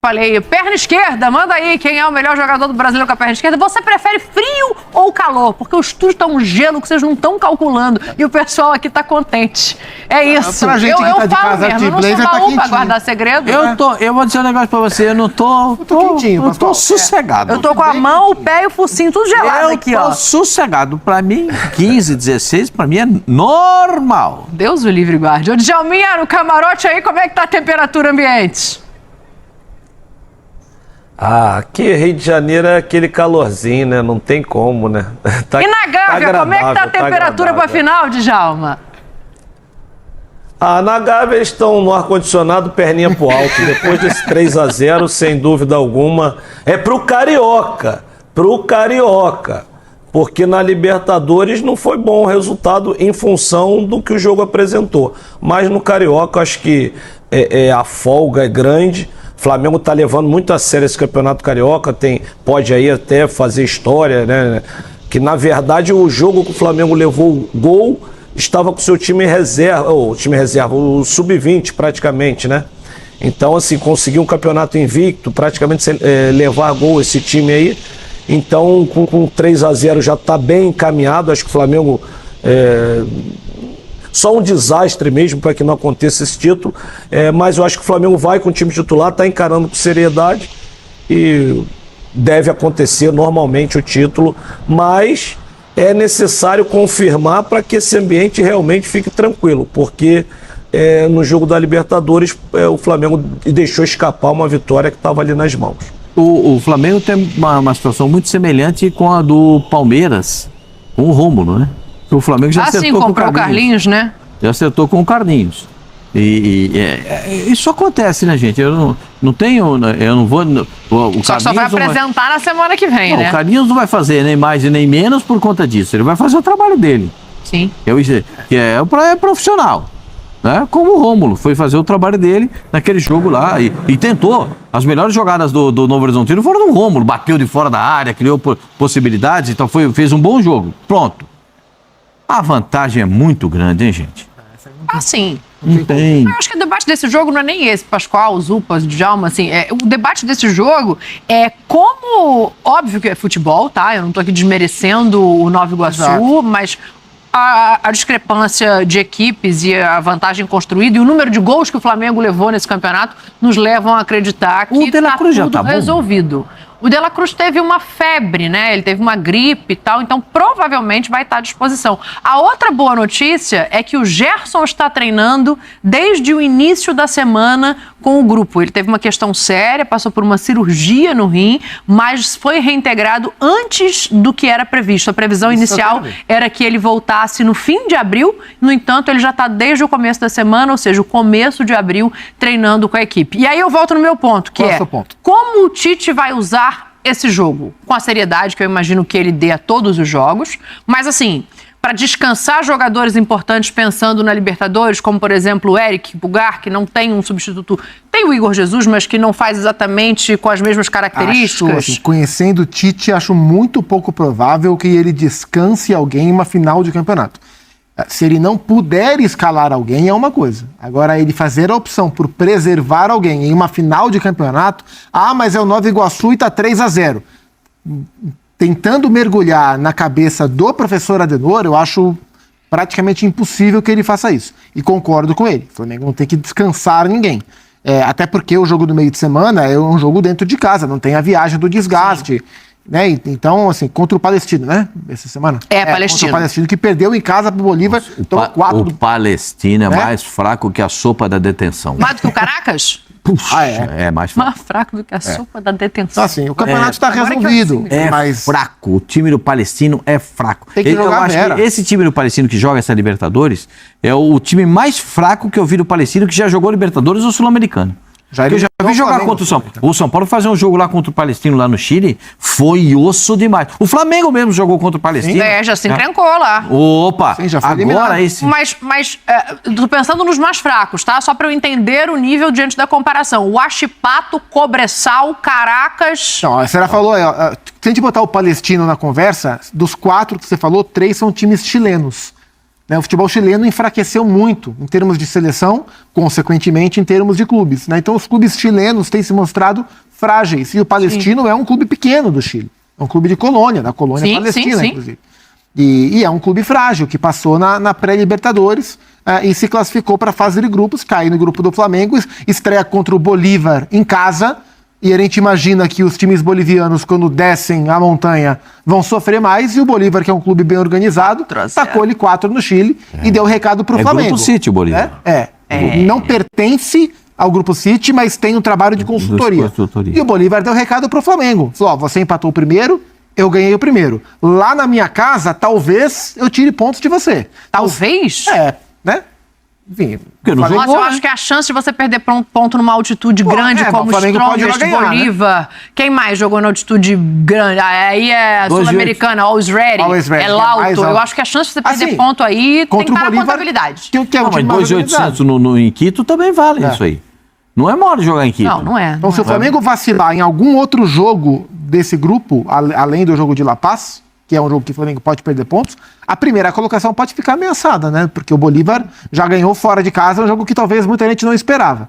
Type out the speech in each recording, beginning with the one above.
Falei, perna esquerda, manda aí quem é o melhor jogador do brasileiro com a perna esquerda. Você prefere frio ou calor? Porque o estúdio tá um gelo que vocês não estão calculando. E o pessoal aqui tá contente. É isso. Pra gente eu que tá de falo casa mesmo, eu não sou baú pra guardar segredo. Eu vou dizer um negócio pra você, eu tô sossegado. Eu tô com a mão, o pé e o focinho tudo gelado aqui, ó. Eu tô sossegado. Pra mim, 15, 16, pra mim é normal. Deus o livre guarde. Ô, Djalminha, no camarote aí, como é que tá a temperatura ambiente? Aqui Rio de Janeiro é aquele calorzinho, né? Não tem como, né? E na Gávea, como é que tá a temperatura pra final, Djalma? Na Gávea eles estão no ar-condicionado, perninha pro alto. Depois desse 3-0, sem dúvida alguma, é pro Carioca. Porque na Libertadores não foi bom o resultado em função do que o jogo apresentou. Mas no Carioca, acho que a folga é grande. O Flamengo está levando muito a sério esse campeonato carioca, pode aí até fazer história, né? Que na verdade o jogo que o Flamengo levou o gol estava com o seu time reserva, o sub-20 praticamente, né? Então, assim, conseguiu um campeonato invicto, praticamente levar gol esse time aí. Então, com 3-0 já está bem encaminhado. Acho que o Flamengo só um desastre mesmo para que não aconteça esse título, mas eu acho que o Flamengo vai com o time titular, está encarando com seriedade e deve acontecer normalmente o título, mas é necessário confirmar para que esse ambiente realmente fique tranquilo, porque no jogo da Libertadores o Flamengo deixou escapar uma vitória que estava ali nas mãos. O Flamengo tem uma situação muito semelhante com a do Palmeiras, com o Rômulo, né? O Flamengo já acertou com o Carlinhos, né? Já acertou com o Carlinhos. Isso acontece, né, gente? Eu não vou... Só vai apresentar na semana que vem, né? O Carlinhos não vai fazer nem mais e nem menos por conta disso. Ele vai fazer o trabalho dele. Sim. Que é profissional. Né? Como o Rômulo foi fazer o trabalho dele naquele jogo lá e tentou. As melhores jogadas do Novo Horizontino foram do Rômulo. Bateu de fora da área, criou possibilidades, então fez um bom jogo. Pronto. A vantagem é muito grande, hein, gente? Sim. Não tem. Eu acho que o debate desse jogo não é nem esse, Pascoal, Zupas, Djalma, assim, o debate desse jogo é como, óbvio que é futebol, tá? Eu não tô aqui desmerecendo o Nova Iguaçu, exato, mas a discrepância de equipes e a vantagem construída e o número de gols que o Flamengo levou nesse campeonato nos levam a acreditar que está tudo resolvido. O De La Cruz teve uma febre, né? Ele teve uma gripe e tal, então provavelmente vai estar à disposição. A outra boa notícia é que o Gerson está treinando desde o início da semana com o grupo. Ele teve uma questão séria, passou por uma cirurgia no rim, mas foi reintegrado antes do que era previsto. A previsão inicial era que ele voltasse no fim de abril, no entanto, ele já está desde o começo da semana, ou seja, o começo de abril, treinando com a equipe. E aí eu volto no meu ponto, que como o Tite vai usar esse jogo com a seriedade que eu imagino que ele dê a todos os jogos, mas assim, para descansar jogadores importantes pensando na Libertadores, como por exemplo o Eric Pulgar, que não tem um substituto, tem o Igor Jesus, mas que não faz exatamente com as mesmas características. Acho, assim, conhecendo o Tite, acho muito pouco provável que ele descanse alguém em uma final de campeonato. Se ele não puder escalar alguém, é uma coisa. Agora, ele fazer a opção por preservar alguém em uma final de campeonato, mas é o Nova Iguaçu e tá 3-0. Tentando mergulhar na cabeça do professor Adenor, eu acho praticamente impossível que ele faça isso. E concordo com ele. O Flamengo não tem que descansar ninguém. Até porque o jogo do meio de semana é um jogo dentro de casa, não tem a viagem do desgaste. Né? Então, assim, contra o Palestino, né? Essa semana. Palestino. Contra o Palestino, que perdeu em casa pro Bolívar. O Palestino é mais fraco que a sopa da detenção. Mais do que o Caracas? É mais fraco. Mais fraco do que a sopa da detenção. Então, assim, o campeonato está resolvido. Mas fraco. O time do Palestino é fraco. Tem que jogar. Eu acho que esse time do Palestino que joga essa Libertadores é o time mais fraco que eu vi do Palestino que já jogou Libertadores ou Sul-Americano. Eu já vi jogar contra o São Paulo. O São Paulo fazer um jogo lá contra o Palestino lá no Chile foi osso demais. O Flamengo mesmo jogou contra o Palestino. Já se encrencou lá. Opa, sim, já foi agora eliminado. esse... Mas tô pensando nos mais fracos, tá? Só para eu entender o nível diante da comparação. O Achipato, Cobressal, Caracas... Não, a senhora falou, se a gente botar o Palestino na conversa, dos 4 que você falou, 3 são times chilenos. né? O futebol chileno enfraqueceu muito em termos de seleção, consequentemente em termos de clubes, né? Então os clubes chilenos têm se mostrado frágeis. E o Palestino é um clube pequeno do Chile. É um clube de colônia, da colônia palestina, inclusive. E é um clube frágil, que passou na pré-Libertadores e se classificou para a fase de grupos, cai no grupo do Flamengo, estreia contra o Bolívar em casa, e a gente imagina que os times bolivianos, quando descem a montanha, vão sofrer mais, e o Bolívar, que é um clube bem organizado, tacou-lhe 4 no Chile e deu recado para o Flamengo. Grupo City, o Bolívar. Não pertence ao Grupo City, mas tem um trabalho de consultoria. E o Bolívar deu recado para o Flamengo. Falou, você empatou o primeiro, eu ganhei o primeiro. Lá na minha casa, talvez eu tire pontos de você. Talvez? Né? Enfim. Nossa, eu acho que a chance de você perder ponto numa altitude grande, como o Strongest, Bolívar. Né? Quem mais jogou na altitude grande? Aí é Sul-Americana, Always Ready, é Lauto. Eu acho que a chance de você perder ponto aí tem que estar na contabilidade. Mas 2.800 em Quito também vale isso aí. Não é mole jogar em Quito. Não é. Então, se o Flamengo vacilar em algum outro jogo desse grupo, além do jogo de La Paz, que é um jogo que o Flamengo pode perder pontos, a primeira colocação pode ficar ameaçada, né? Porque o Bolívar já ganhou fora de casa, um jogo que talvez muita gente não esperava.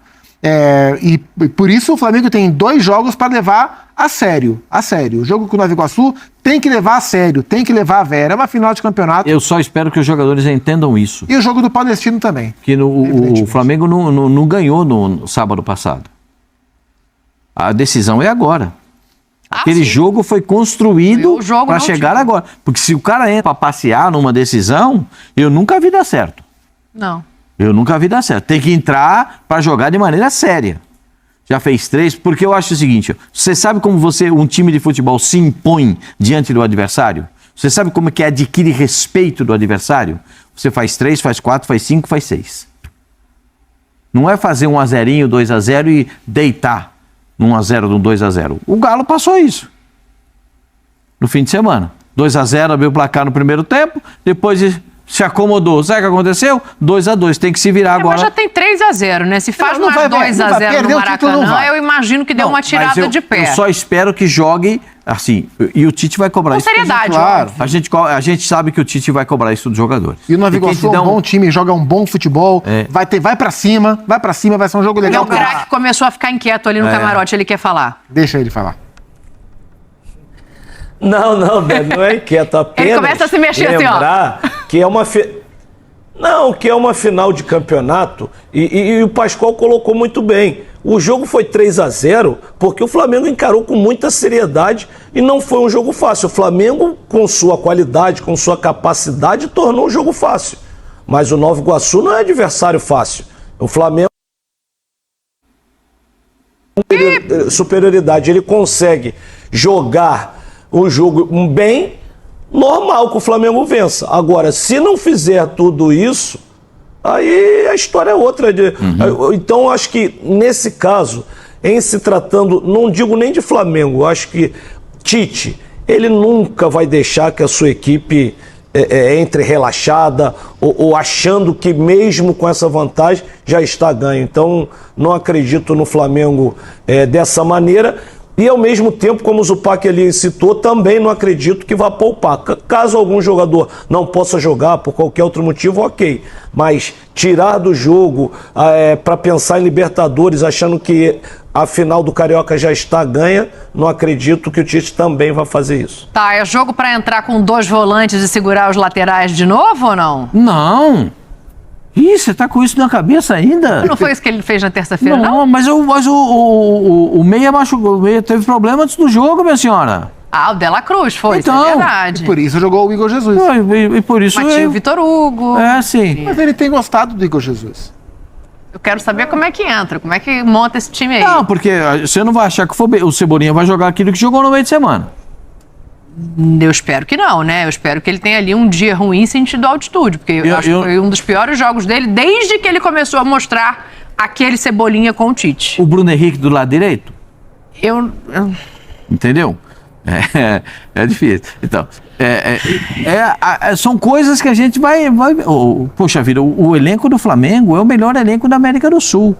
E por isso o Flamengo tem 2 jogos para levar a sério. O jogo com o Nova Iguaçu tem que levar a sério, tem que levar a vera. É uma final de campeonato. Eu só espero que os jogadores entendam isso. E o jogo do Palestino também. Que o Flamengo não ganhou no sábado passado. A decisão é agora. Aquele jogo foi construído para chegar agora. Porque se o cara entra para passear numa decisão, eu nunca vi dar certo. Não. Eu nunca vi dar certo. Tem que entrar para jogar de maneira séria. Já fez 3, porque eu acho o seguinte, você sabe como um time de futebol se impõe diante do adversário? Você sabe como é que adquire respeito do adversário? Você faz 3, faz 4, faz 5, faz 6. Não é fazer 1-0, 2-0 e deitar num 1-0, num 2-0. O Galo passou isso no fim de semana. 2-0, abriu o placar no primeiro tempo, depois se acomodou. Sabe o que aconteceu? 2-2, tem que se virar agora. Mas já tem 3-0, né? Se faz mais 2-0 no Maracanã, eu imagino que deu uma tirada de pé. Eu só espero que jogue assim, e o Tite vai cobrar com isso. Com seriedade, claro. A gente sabe que o Tite vai cobrar isso dos jogadores. E o Nova Iguaçu é um bom time, joga um bom futebol, vai pra cima, vai ser um jogo legal. O craque começou a ficar inquieto ali no camarote, ele quer falar. Deixa ele falar. Não, Beto, não é inquieto, apenas ele começa a se mexer lembrar assim, ó. Que é uma final de campeonato e o Pascoal colocou muito bem. O jogo foi 3-0 porque o Flamengo encarou com muita seriedade e não foi um jogo fácil. O Flamengo, com sua qualidade, com sua capacidade, tornou um jogo fácil. Mas o Nova Iguaçu não é adversário fácil. O Flamengo superioridade, ele consegue jogar um jogo bem normal que o Flamengo vença. Agora, se não fizer tudo isso, aí a história é outra. Então, acho que nesse caso, em se tratando, não digo nem de Flamengo, acho que Tite, ele nunca vai deixar que a sua equipe entre relaxada ou achando que mesmo com essa vantagem já está ganho. Então, não acredito no Flamengo dessa maneira. E, ao mesmo tempo, como o Zupac ali citou, também não acredito que vá poupar. Caso algum jogador não possa jogar por qualquer outro motivo, ok. Mas tirar do jogo para pensar em Libertadores, achando que a final do Carioca já está ganha, não acredito que o Tite também vai fazer isso. Tá, é jogo para entrar com 2 volantes e segurar os laterais de novo ou não? Não. Ih, você tá com isso na cabeça ainda? Não foi isso que ele fez na terça-feira, não? Não, mas o Meia machucou, o Meia teve problema antes do jogo, minha senhora. O Dela Cruz foi, então, isso é verdade. E por isso jogou o Igor Jesus. E por isso... Mas tinha o Vitor Hugo. Sim. Mas ele tem gostado do Igor Jesus. Eu quero saber como é que entra, como é que monta esse time aí. Não, porque você não vai achar que o Cebolinha vai jogar aquilo que jogou no meio de semana. Eu espero que não, né? Eu espero que ele tenha ali um dia ruim sentido altitude, porque eu acho que foi um dos piores jogos dele desde que ele começou a mostrar aquele Cebolinha com o Tite. O Bruno Henrique do lado direito? Entendeu? É difícil. Então, são coisas que a gente vai poxa vida, o elenco do Flamengo é o melhor elenco da América do Sul.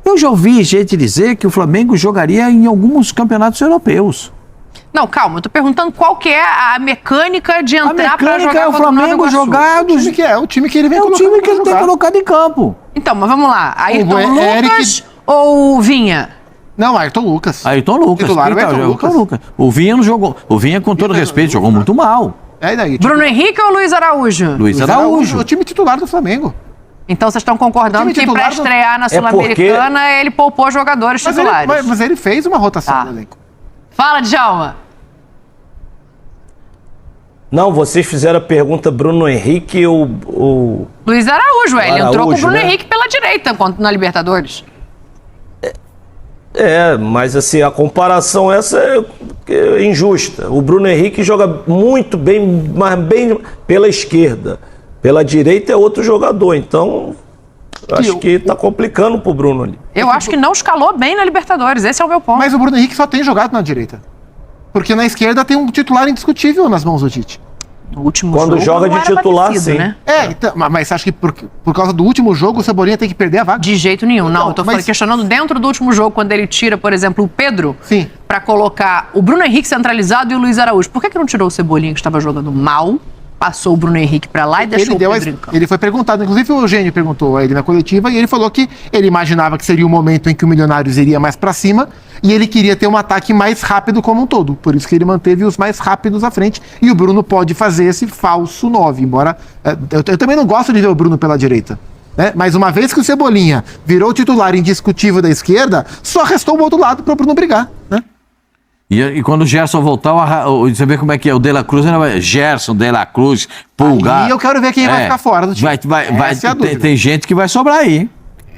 Eu já ouvi gente dizer que o Flamengo jogaria em alguns campeonatos europeus. Não, calma, eu tô perguntando qual que é a mecânica de entrar pra jogar é o contra Nova Flamengo Iguaçu. jogar O time que ele vem É o colocando time que pra ele tem jogar. colocado em campo. Então, mas vamos lá. Ayrton Eric- Lucas ou Vinha? Não, Ayrton Lucas. Ayrton Lucas. Titular, Quem o Ayrton Ayrton Lucas. O Vinha não jogou. O Vinha, com todo respeito, jogou muito mal. É daí. Bruno Henrique ou Luiz Araújo? Luiz Araújo. O time titular do Flamengo. Então vocês estão concordando O time que titular pra do- estrear na É Sul-Americana ele poupou jogadores Mas titulares. ele fez uma rotação Tá. no elenco. Fala, Djalma. Não, vocês fizeram a pergunta Bruno Henrique ou Luiz Araújo, ele entrou com o Araújo, Bruno né? Henrique pela direita na Libertadores. mas assim, a comparação essa é injusta. O Bruno Henrique joga muito bem, mas bem pela esquerda. Pela direita é outro jogador, então acho que tá complicando pro Bruno ali. Eu acho que não escalou bem na Libertadores, esse é o meu ponto. Mas o Bruno Henrique só tem jogado na direita. Porque na esquerda tem um titular indiscutível nas mãos do Tite. No último Quando jogo joga não de era titular, parecido, sim. né? Então, mas você acha que por causa do último jogo o Cebolinha tem que perder a vaga? De jeito nenhum, não. Não, Eu tô mas- questionando dentro do último jogo, quando ele tira, por exemplo, o Pedro, Sim. pra colocar o Bruno Henrique centralizado e o Luiz Araújo. Por que não tirou o Cebolinha, que estava jogando mal, passou o Bruno Henrique pra lá e deixou o Pedro em campo? Ele foi perguntado, inclusive o Eugênio perguntou a ele na coletiva, e ele falou que ele imaginava que seria o momento em que o Milionários iria mais pra cima e ele queria ter um ataque mais rápido como um todo. Por isso que ele manteve os mais rápidos à frente. E o Bruno pode fazer esse falso 9, embora eu também não gosto de ver o Bruno pela direita. Né? Mas uma vez que o Cebolinha virou o titular indiscutível da esquerda, só restou o outro lado para o Bruno brigar. Né? E quando o Gerson voltar, você vê como é que é. O De La Cruz ainda vai. Gerson, De La Cruz, Pulgar. Aí eu quero ver quem vai ficar fora do time. Essa é a dúvida. Tem gente que vai sobrar aí.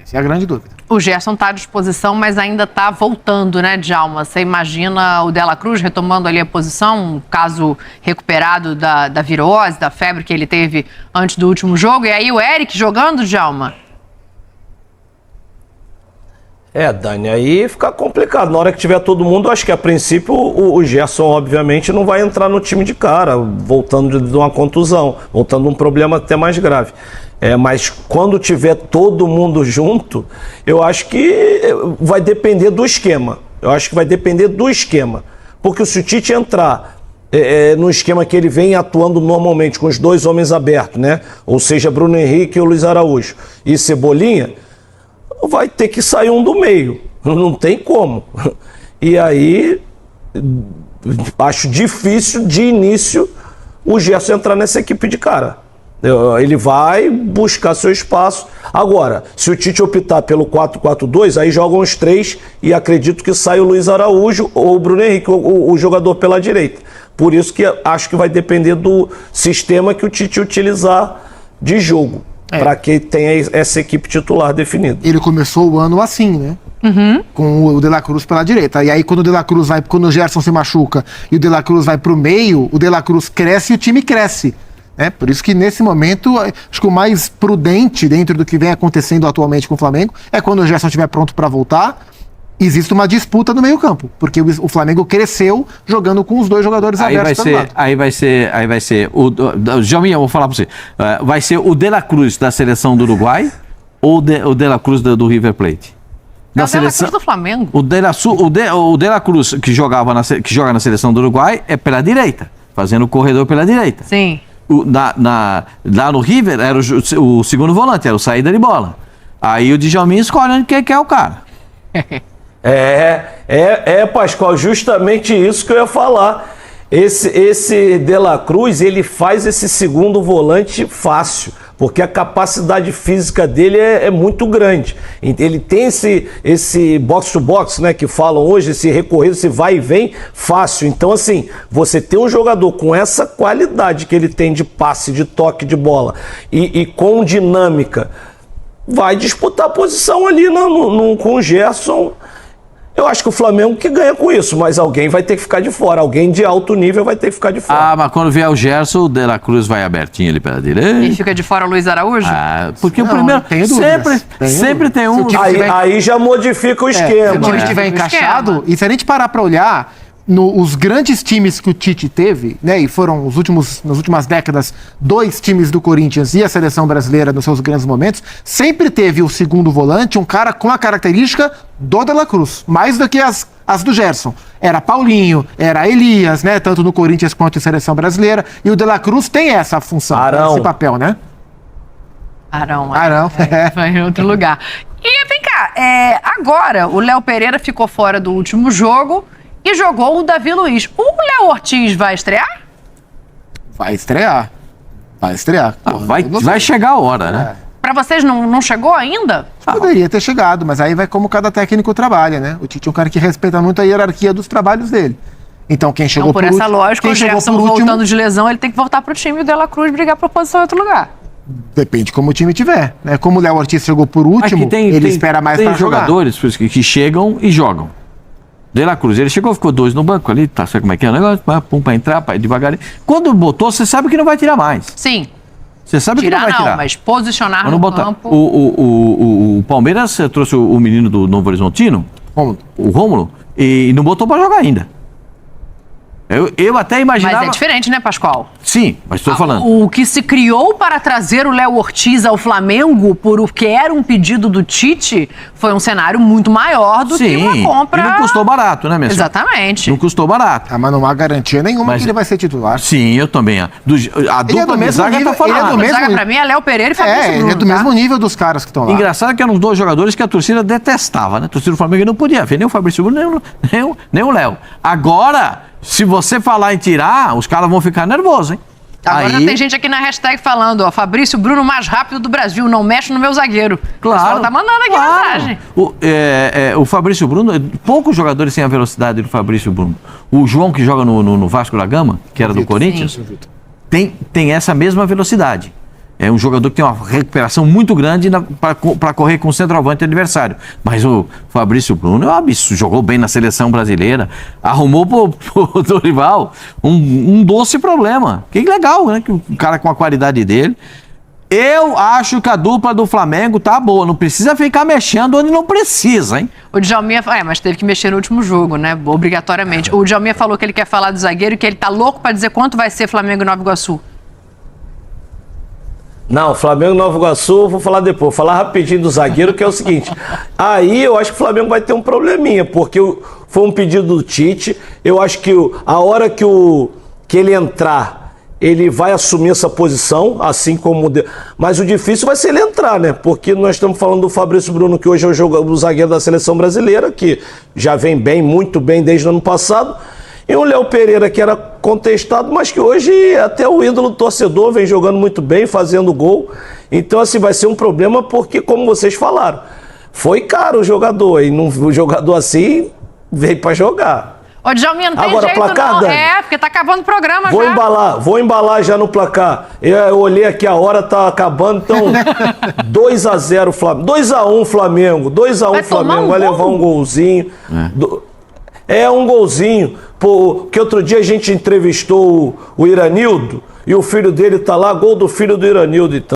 Essa é a grande dúvida. O Gerson tá à disposição, mas ainda tá voltando, né, Djalma? Você imagina o De La Cruz retomando ali a posição, caso recuperado da virose, da febre que ele teve antes do último jogo? E aí o Eric jogando, Djalma? Dani, aí fica complicado. Na hora que tiver todo mundo, acho que a princípio o Gerson, obviamente, não vai entrar no time de cara, voltando de uma contusão, voltando de um problema até mais grave. Mas quando tiver todo mundo junto, eu acho que vai depender do esquema. Porque se o Tite entrar no esquema que ele vem atuando normalmente, com os dois homens abertos, né? Ou seja, Bruno Henrique e o Luiz Araújo e Cebolinha, vai ter que sair um do meio. Não tem como. E aí, acho difícil de início o Gerson entrar nessa equipe de cara. Ele vai buscar seu espaço. Agora, se o Tite optar pelo 4-4-2, aí jogam os três e acredito que sai o Luiz Araújo ou o Bruno Henrique, o jogador pela direita. Por isso que acho que vai depender do sistema que o Tite utilizar de jogo. Para que tenha essa equipe titular definida. Ele começou o ano assim, né? Com o De La Cruz pela direita. E aí quando o Gerson se machuca e o De La Cruz vai pro meio, o De La Cruz cresce e o time cresce. Por isso que nesse momento, acho que o mais prudente dentro do que vem acontecendo atualmente com o Flamengo é quando o Gerson estiver pronto para voltar, existe uma disputa no meio-campo, porque o Flamengo cresceu jogando com os dois jogadores abertos pelo lado. Aí vai ser o Djalminha, eu vou falar para você. Vai ser o De La Cruz da seleção do Uruguai ou o De La Cruz do River Plate? É o De La Cruz do Flamengo. O De La Cruz que joga na seleção do Uruguai é pela direita, fazendo o corredor pela direita. Sim. Lá no River era o segundo volante, era o saída de bola. Aí o Djalminha escolhe quem é o cara. Pascoal, justamente isso que eu ia falar. Esse De La Cruz, ele faz esse segundo volante fácil, porque a capacidade física dele é muito grande. Ele tem esse box-to-box, né, que falam hoje, esse recorrido, esse vai e vem fácil. Então, assim, você tem um jogador com essa qualidade que ele tem de passe, de toque de bola e com dinâmica, vai disputar a posição ali com o Gerson. Eu acho que o Flamengo que ganha com isso, mas alguém vai ter que ficar de fora. Alguém de alto nível vai ter que ficar de fora. Mas quando vier o Gerson, o De La Cruz vai abertinho ali pela direita. E fica de fora o Luiz Araújo? Porque Não, o primeiro tenho dúvidas. sempre tem um. Se o time Aí já modifica o esquema. Se o time estiver encaixado, e se a gente parar para olhar, os grandes times que o Tite teve, né, e foram nas últimas décadas, 2 times do Corinthians e a seleção brasileira nos seus grandes momentos, sempre teve o segundo volante, um cara com a característica do De La Cruz, mais do que as do Gerson. Era Paulinho, era Elias, né, tanto no Corinthians quanto na seleção brasileira, e o De La Cruz tem essa função, esse papel, né? Arão. É. Vai em outro lugar. E vem cá, agora o Léo Pereira ficou fora do último jogo e jogou o Davi Luiz. O Léo Ortiz vai estrear? Vai estrear. Vai chegar a hora, né? Pra vocês não chegou ainda? Poderia ter chegado, mas aí vai como cada técnico trabalha, né? O Tite é um cara que respeita muito a hierarquia dos trabalhos dele. Então quem chegou por essa lógica, o Gerson voltando de lesão, ele tem que voltar pro time e o De La Cruz brigar por posição em outro lugar. Depende como o time tiver, né? Como o Léo Ortiz chegou por último, ele espera mais pra jogar. Tem jogadores que chegam e jogam. De La Cruz, ele chegou, ficou 2 no banco ali, tá, sabe como é que é o negócio? Pum, pra entrar, pra ir devagarinho. Quando botou, você sabe que não vai tirar mais. Sim. Você sabe que não vai tirar. Mas posicionar no campo. O Palmeiras trouxe o menino do Novo Horizontino, o Rômulo, e não botou pra jogar ainda. Eu até imaginava... Mas é diferente, né, Pascoal? Sim, mas estou falando. O que se criou para trazer o Léo Ortiz ao Flamengo, porque era um pedido do Tite, foi um cenário muito maior do que uma compra... E não custou barato, né, Messias? Exatamente. Não custou barato. Mas não há garantia nenhuma que ele vai ser titular. Sim, eu também. A dupla de zaga tá falando. A zaga, pra mim, é Léo Pereira e Fabrício Bruno. Ele é do mesmo nível dos caras que estão lá. Engraçado que eram os 2 jogadores que a torcida detestava, né? A torcida do Flamengo não podia ver nem o Fabrício Bruno, nem o Léo. Agora... Se você falar em tirar, os caras vão ficar nervosos, hein? Agora já tem gente aqui na hashtag falando, ó, Fabrício Bruno mais rápido do Brasil, não mexe no meu zagueiro. Claro. O pessoal tá mandando aqui mensagem. O Fabrício Bruno, poucos jogadores têm a velocidade do Fabrício Bruno. O João, que joga no Vasco da Gama, que era do Corinthians, tem essa mesma velocidade. É um jogador que tem uma recuperação muito grande para correr com o centroavante adversário. Mas o Fabrício Bruno jogou bem na seleção brasileira, arrumou pro Dorival um doce problema. Que legal, né? Que o cara com a qualidade dele. Eu acho que a dupla do Flamengo tá boa. Não precisa ficar mexendo onde não precisa, hein? O Djalminha... mas teve que mexer no último jogo, né? Obrigatoriamente. O Djalminha falou que ele quer falar do zagueiro e que ele tá louco para dizer quanto vai ser Flamengo e Nova Iguaçu. Não, Flamengo e Nova Iguaçu, vou falar depois. Vou falar rapidinho do zagueiro, que é o seguinte. Aí eu acho que o Flamengo vai ter um probleminha, porque foi um pedido do Tite. Eu acho que a hora que ele entrar, ele vai assumir essa posição, assim como... Mas o difícil vai ser ele entrar, né? Porque nós estamos falando do Fabrício Bruno, que hoje é o zagueiro da seleção brasileira, que já vem bem, muito bem desde o ano passado. E o Léo Pereira, que era contestado, mas que hoje até o ídolo torcedor vem jogando muito bem, fazendo gol. Então, assim, vai ser um problema porque, como vocês falaram, foi caro o jogador. E o jogador assim veio para jogar. Ô, Djalminha, não tem agora, jeito placar, não. Dani? Porque tá acabando o programa Vou embalar já no placar. Eu olhei aqui, a hora tá acabando, então 2-0 Flamengo. 2-1 Flamengo. 2-1 Flamengo. Vai levar um golzinho. Um golzinho. Porque outro dia a gente entrevistou o Iranildo e o filho dele tá lá, gol do filho do Iranildo, então.